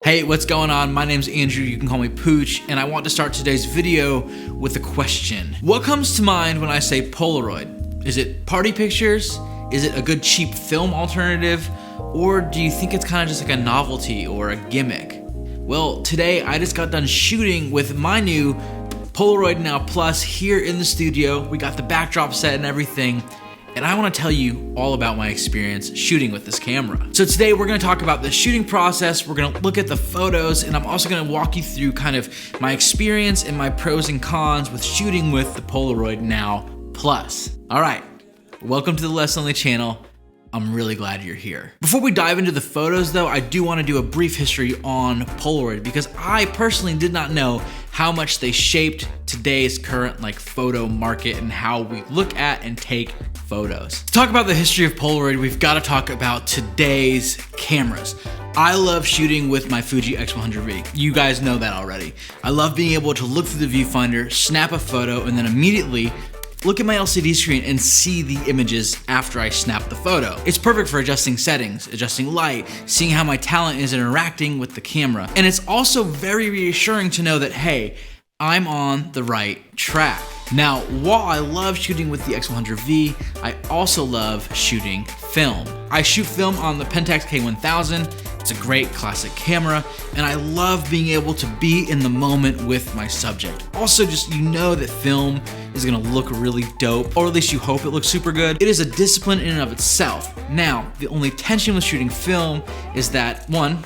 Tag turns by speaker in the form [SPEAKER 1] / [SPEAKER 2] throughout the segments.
[SPEAKER 1] Hey, what's going on? My name's Andrew, you can call me Pooch, and I want to start today's video with a question. What comes to mind when I say Polaroid? Is it party pictures? Is it a good cheap film alternative? Or do you think it's kind of just like a novelty or a gimmick? Well, today I just got done shooting with my new Polaroid Now Plus here in the studio. We got the backdrop set and everything. And I want to tell you all about my experience shooting with this camera. So today we're going to talk about the shooting process, we're going to look at the photos, and I'm also going to walk you through kind of my experience and my pros and cons with shooting with the Polaroid Now Plus. All right, welcome to the Less Lonely channel. I'm really glad you're here. Before we dive into the photos though, I do want to do a brief history on Polaroid because I personally did not know how much they shaped today's current photo market and how we look at and take photos. To talk about the history of Polaroid, we've got to talk about today's cameras. I love shooting with my Fuji X100V. You guys know that already. I love being able to look through the viewfinder, snap a photo, and then immediately look at my LCD screen and see the images after I snap the photo. It's perfect for adjusting settings, adjusting light, seeing how my talent is interacting with the camera. And it's also very reassuring to know that, hey, I'm on the right track. Now, while I love shooting with the X100V, I also love shooting film. I shoot film on the Pentax K1000. It's a great classic camera, and I love being able to be in the moment with my subject. Also, just you know that film is gonna look really dope, or at least you hope it looks super good. It is a discipline in and of itself. Now, the only tension with shooting film is that, one,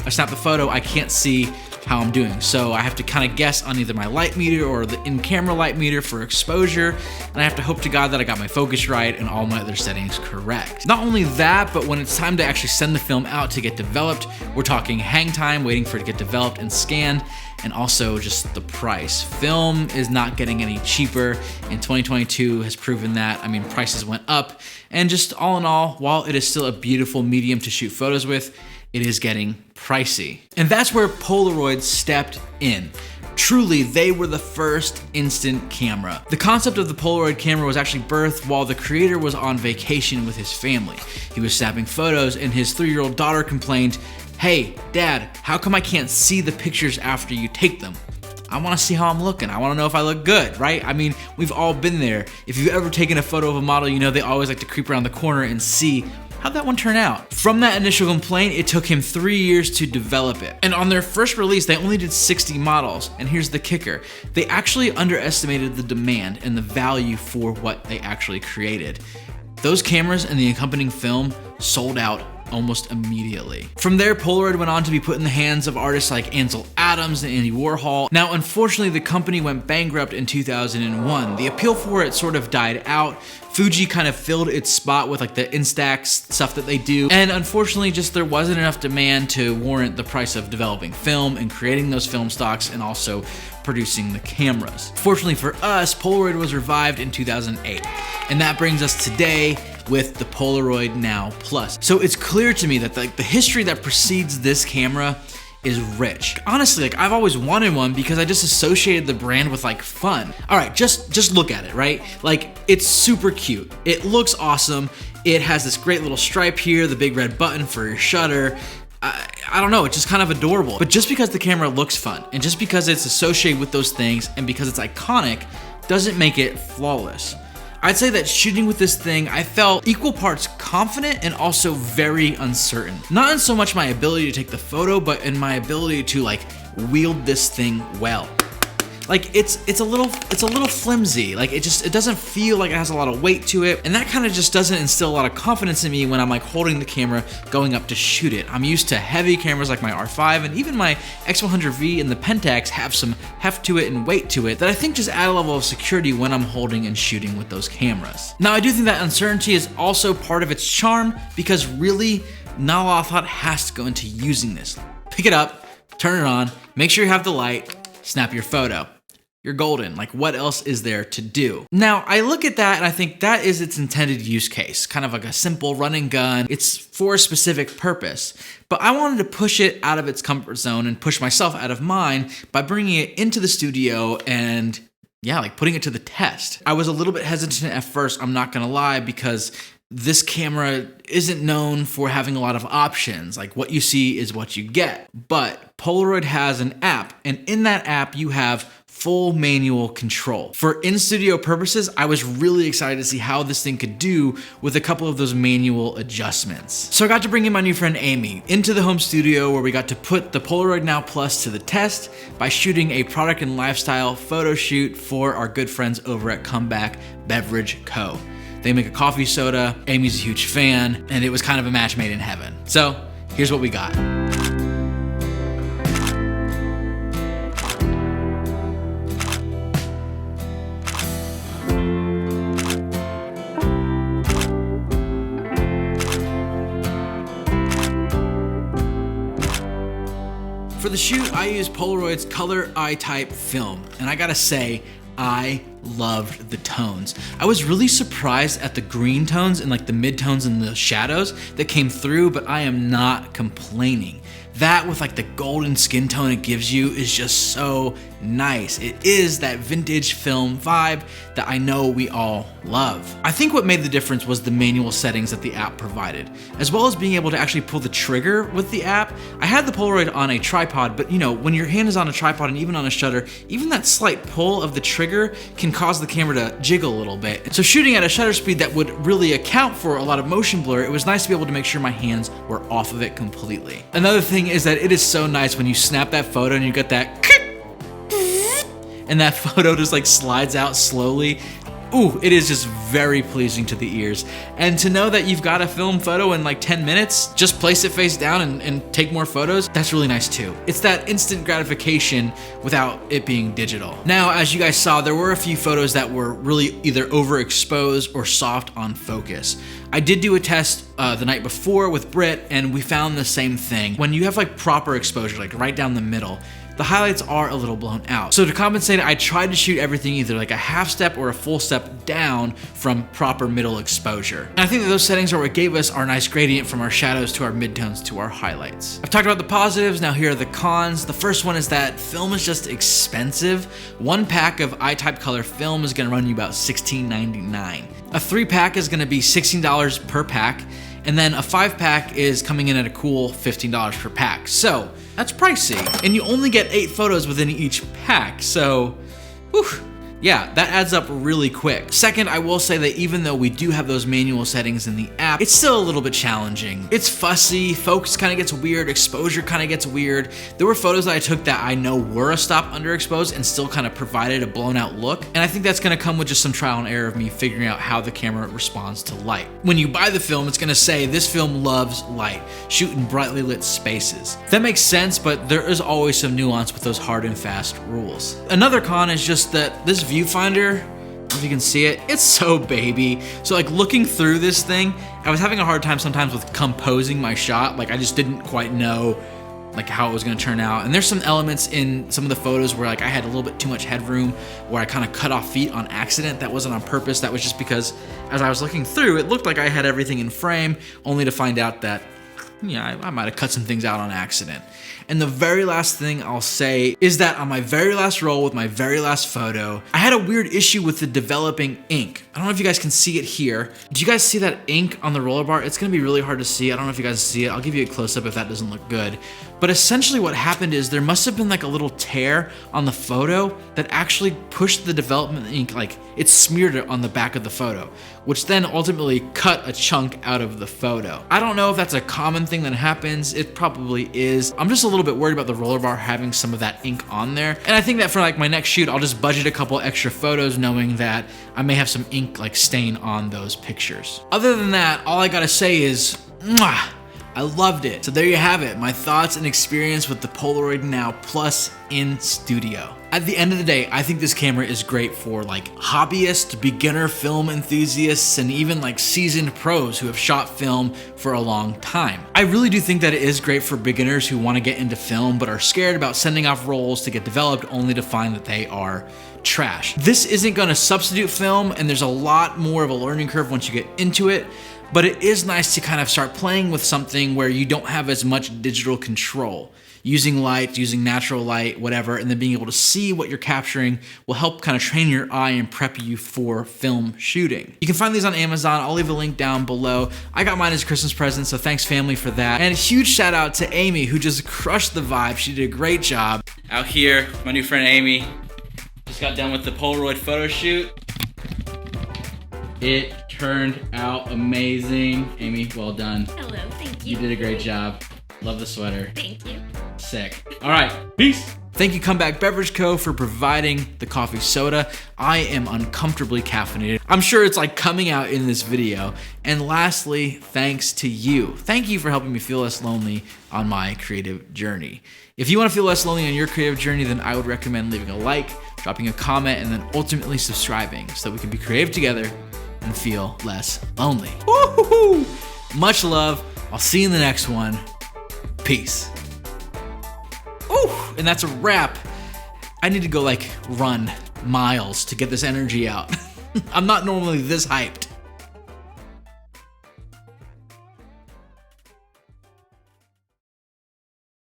[SPEAKER 1] I snap the photo, I can't see how I'm doing. So I have to kind of guess on either my light meter or the in-camera light meter for exposure, and I have to hope to God that I got my focus right and all my other settings correct. Not only that, but when it's time to actually send the film out to get developed, we're talking hang time, waiting for it to get developed and scanned, and also just the price. Film is not getting any cheaper, and 2022 has proven that. I mean, prices went up, and just all in all, while it is still a beautiful medium to shoot photos with, it is getting pricey. And that's where Polaroid stepped in. Truly, they were the first instant camera. The concept of the Polaroid camera was actually birthed while the creator was on vacation with his family. He was snapping photos and his 3-year-old daughter complained, "Hey, Dad, how come I can't see the pictures after you take them? I want to see how I'm looking. I want to know if I look good," right? I mean, we've all been there. If you've ever taken a photo of a model, you know they always like to creep around the corner and see how'd that one turn out? From that initial complaint, it took him 3 years to develop it. And on their first release, they only did 60 models. And here's the kicker. They actually underestimated the demand and the value for what they actually created. Those cameras and the accompanying film sold out almost immediately. From there, Polaroid went on to be put in the hands of artists like Ansel Adams and Andy Warhol. Now, unfortunately, the company went bankrupt in 2001. The appeal for it sort of died out. Fuji kind of filled its spot with the Instax stuff that they do. And unfortunately, just there wasn't enough demand to warrant the price of developing film and creating those film stocks and also producing the cameras. Fortunately for us, Polaroid was revived in 2008. And that brings us today with the Polaroid Now Plus. So it's clear to me that the history that precedes this camera is rich. Honestly, I've always wanted one because I just associated the brand with fun. All right, just look at it, right? It's super cute. It looks awesome. It has this great little stripe here, the big red button for your shutter. I don't know, it's just kind of adorable. But just because the camera looks fun and just because it's associated with those things and because it's iconic doesn't make it flawless. I'd say that shooting with this thing, I felt equal parts confident and also very uncertain. Not in so much my ability to take the photo, but in my ability to wield this thing well. It's a little flimsy. It doesn't feel like it has a lot of weight to it, and that kind of just doesn't instill a lot of confidence in me when I'm holding the camera going up to shoot it. I'm used to heavy cameras like my R5, and even my X100V and the Pentax have some heft to it and weight to it that I think just add a level of security when I'm holding and shooting with those cameras. Now, I do think that uncertainty is also part of its charm because really not a lot of thought has to go into using this. Pick it up, turn it on, make sure you have the light, snap your photo. You're golden. What else is there to do? Now, I look at that and I think that is its intended use case, kind of like a simple run and gun. It's for a specific purpose. But I wanted to push it out of its comfort zone and push myself out of mine by bringing it into the studio and putting it to the test. I was a little bit hesitant at first, I'm not gonna lie, because this camera isn't known for having a lot of options. Like, what you see is what you get. But Polaroid has an app, and in that app you have full manual control. For in-studio purposes, I was really excited to see how this thing could do with a couple of those manual adjustments. So I got to bring in my new friend Amy into the home studio, where we got to put the Polaroid Now Plus to the test by shooting a product and lifestyle photo shoot for our good friends over at Comeback Beverage Co. They make a coffee soda, Amy's a huge fan, and it was kind of a match made in heaven. So here's what we got. For the shoot, I used Polaroid's Color I-Type film, and I gotta say, I loved the tones. I was really surprised at the green tones and like the mid-tones and the shadows that came through, but I am not complaining. That with like the golden skin tone it gives you is just so nice. It is that vintage film vibe that I know we all love. I think what made the difference was the manual settings that the app provided, as well as being able to actually pull the trigger with the app. I had the Polaroid on a tripod, but you know, when your hand is on a tripod and even on a shutter, even that slight pull of the trigger can cause the camera to jiggle a little bit. So shooting at a shutter speed that would really account for a lot of motion blur, it was nice to be able to make sure my hands were off of it completely. Another thing is that it is so nice when you snap that photo and you get that and that photo just like slides out slowly. Ooh, it is just very pleasing to the ears. And to know that you've got a film photo in like 10 minutes, just place it face down and take more photos, that's really nice too. It's that instant gratification without it being digital. Now, as you guys saw, there were a few photos that were really either overexposed or soft on focus. I did do a test the night before with Britt, and we found the same thing. When you have like proper exposure, like right down the middle, the highlights are a little blown out. So to compensate, I tried to shoot everything either like a half step or a full step down from proper middle exposure. And I think that those settings are what gave us our nice gradient from our shadows to our midtones to our highlights. I've talked about the positives, now here are the cons. The first one is that film is just expensive. One pack of I-Type color film is gonna run you about $16.99. A 3-pack is gonna be $16 per pack, and then a 5-pack is coming in at a cool $15 per pack. So that's pricey, and you only get 8 photos within each pack, so whew, yeah, that adds up really quick. Second, I will say that even though we do have those manual settings in the app, it's still a little bit challenging. It's fussy, focus kind of gets weird, exposure kind of gets weird. There were photos that I took that I know were a stop underexposed and still kind of provided a blown out look, and I think that's gonna come with just some trial and error of me figuring out how the camera responds to light. When you buy the film, it's gonna say, this film loves light, shoot in brightly lit spaces. That makes sense, but there is always some nuance with those hard and fast rules. Another con is just that this viewfinder, I don't know if you can see it, it's so baby. So like looking through this thing, I was having a hard time sometimes with composing my shot. Like I just didn't quite know like how it was gonna turn out. And there's some elements in some of the photos where like I had a little bit too much headroom, where I kind of cut off feet on accident. That wasn't on purpose, that was just because as I was looking through, it looked like I had everything in frame, only to find out that yeah, I might have cut some things out on accident. And the very last thing I'll say is that on my very last roll with my very last photo, I had a weird issue with the developing ink. I don't know if you guys can see it here. Do you guys see that ink on the roller bar? It's gonna be really hard to see. I don't know if you guys see it. I'll give you a close-up if that doesn't look good. But essentially what happened is there must have been like a little tear on the photo that actually pushed the development ink, like it smeared it on the back of the photo, which then ultimately cut a chunk out of the photo. I don't know if that's a common thing that happens. It probably is. I'm just a little bit worried about the roller bar having some of that ink on there. And I think that for like my next shoot, I'll just budget a couple extra photos knowing that I may have some ink like stain on those pictures. Other than that, all I gotta say is, mwah! I loved it. So there you have it, my thoughts and experience with the Polaroid Now Plus in studio. At the end of the day, I think this camera is great for like hobbyists, beginner film enthusiasts, and even like seasoned pros who have shot film for a long time. I really do think that it is great for beginners who want to get into film but are scared about sending off rolls to get developed only to find that they are trash. This isn't gonna substitute film, and there's a lot more of a learning curve once you get into it, but it is nice to kind of start playing with something where you don't have as much digital control. using light, using natural light, whatever, and then being able to see what you're capturing will help kind of train your eye and prep you for film shooting. You can find these on Amazon. I'll leave a link down below. I got mine as a Christmas present, so thanks family for that. And a huge shout out to Amy, who just crushed the vibe. She did a great job. Out here, my new friend Amy just got done with the Polaroid photo shoot. It turned out amazing. Amy, well done.
[SPEAKER 2] Hello, thank you.
[SPEAKER 1] You did a great job. Love the sweater.
[SPEAKER 2] Thank you.
[SPEAKER 1] Sick. All right, peace. Thank you, Comeback Beverage Co. for providing the coffee soda. I am uncomfortably caffeinated. I'm sure it's like coming out in this video. And lastly, thanks to you. Thank you for helping me feel less lonely on my creative journey. If you want to feel less lonely on your creative journey, then I would recommend leaving a like, dropping a comment, and then ultimately subscribing so that we can be creative together and feel less lonely. Woo-hoo-hoo! Much love. I'll see you in the next one. Peace. Ooh, and that's a wrap. I need to go like run miles to get this energy out. I'm not normally this hyped.